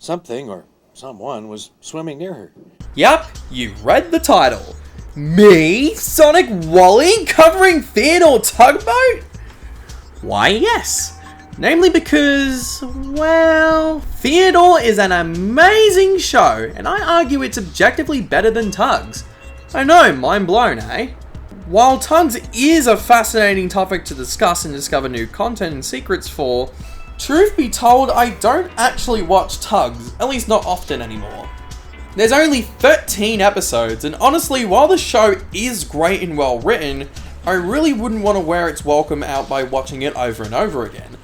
Something or someone was swimming near her. Yup, you read the title. Me, SonicWalle, covering Theodore Tugboat? Why, yes. Namely because, well, Theodore is an amazing show, and I argue it's objectively better than TUGS. I know, mind blown, eh? While TUGS is a fascinating topic to discuss and discover new content and secrets for, truth be told, I don't actually watch TUGS, at least not often anymore. There's only 13 episodes, and honestly, while the show is great and well written, I really wouldn't want to wear its welcome out by watching it over and over again.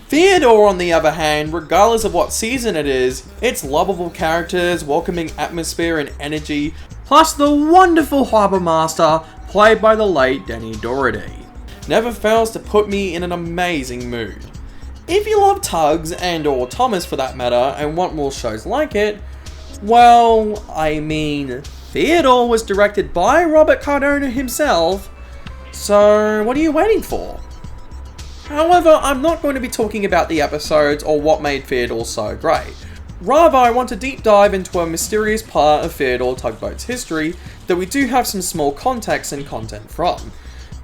Theodore, on the other hand, regardless of what season it is, its lovable characters, welcoming atmosphere and energy, plus the wonderful harbour master, played by the late Danny Doherty, never fails to put me in an amazing mood. If you love TUGS and or Thomas for that matter, and want more shows like it, well, I mean, Theodore was directed by Robert Cardona himself, so what are you waiting for? However, I'm not going to be talking about the episodes or what made Theodore so great. Rather, I want to deep dive into a mysterious part of Theodore Tugboat's history that we do have some small context and content from.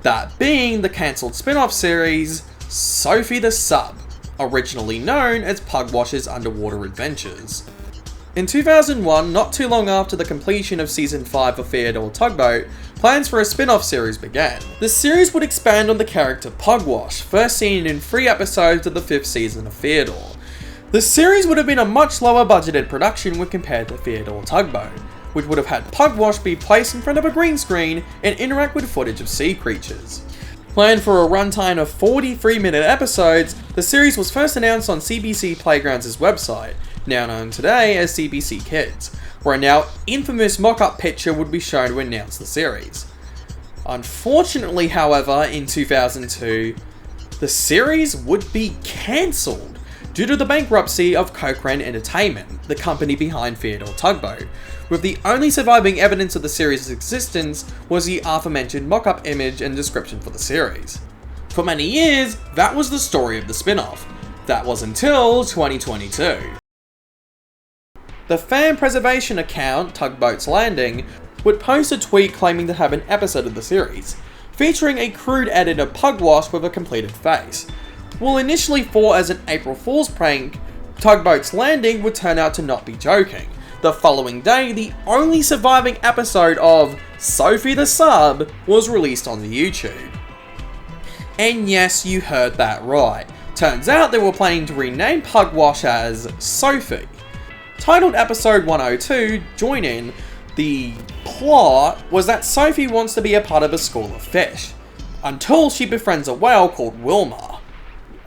That being the cancelled spin-off series, Sophie the Sub, originally known as Pugwash's Underwater Adventures. In 2001, not too long after the completion of Season 5 of Theodore Tugboat, plans for a spin-off series began. The series would expand on the character Pugwash, first seen in 3 episodes of the 5th season of Theodore. The series would have been a much lower budgeted production when compared to Theodore Tugboat, which would have had Pugwash be placed in front of a green screen and interact with footage of sea creatures. Planned for a runtime of 43-minute episodes, the series was first announced on CBC Playgrounds' website, now known today as CBC Kids, where a now infamous mock-up picture would be shown to announce the series. Unfortunately, however, in 2002, the series would be cancelled due to the bankruptcy of Cochrane Entertainment, the company behind Theodore Tugboat, with the only surviving evidence of the series' existence was the aforementioned mock-up image and description for the series. For many years, that was the story of the spin-off. That was until 2022. The fan preservation account, Tugboat's Landing, would post a tweet claiming to have an episode of the series, featuring a crude edit of Pugwash with a completed face. While initially thought as an April Fool's prank, Tugboat's Landing would turn out to not be joking. The following day, the only surviving episode of Sophie the Sub was released on the YouTube. And yes, you heard that right. Turns out they were planning to rename Pugwash as Sophie. Titled Episode 102, Join In, the plot was that Sophie wants to be a part of a school of fish, until she befriends a whale called Wilma.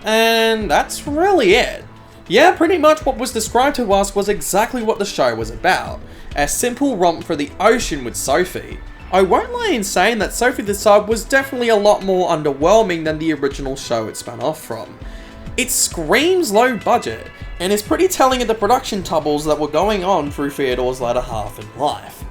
And that's really it. Yeah, pretty much what was described to us was exactly what the show was about, a simple romp for the ocean with Sophie. I won't lie in saying that Sophie the Sub was definitely a lot more underwhelming than the original show it spun off from. It screams low budget, and is pretty telling of the production troubles that were going on through Theodore's latter half in life.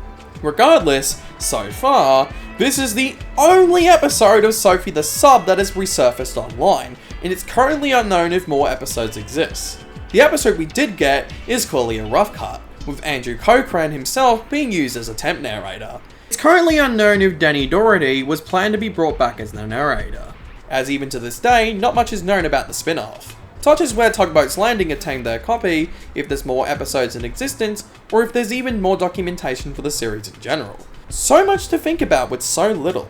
Regardless, so far, this is the only episode of Sophie the Sub that has resurfaced online, and it's currently unknown if more episodes exist. The episode we did get is clearly a rough cut, with Andrew Cochrane himself being used as a temp narrator. It's currently unknown if Danny Doherty was planned to be brought back as the narrator, as even to this day, not much is known about the spin-off. Such as where Tugboat's Landing obtained their copy, if there's more episodes in existence, or if there's even more documentation for the series in general. So much to think about with so little.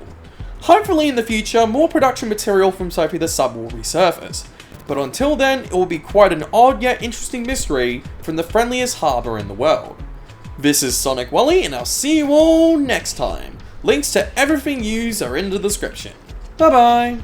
Hopefully in the future, more production material from Sophie the Sub will resurface, but until then, it will be quite an odd yet interesting mystery from the friendliest harbour in the world. This is SonicWalle, and I'll see you all next time. Links to everything used are in the description. Bye bye!